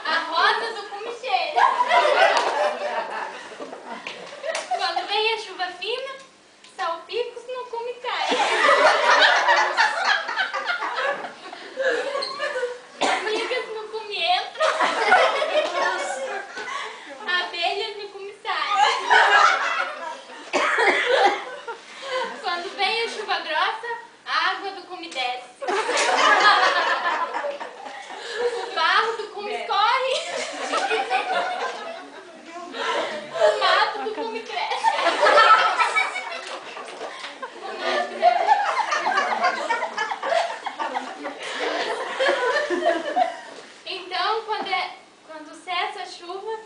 A rosa do cume cheira. Quando vem a chuva fina, salpicos no cume cai. Formigas no cume entram. Abelhas no cume saem. Quando vem a chuva grossa, a água do cume desce. O barro do cume escorre. O mato do cume cresce. Então, quando cessa a chuva,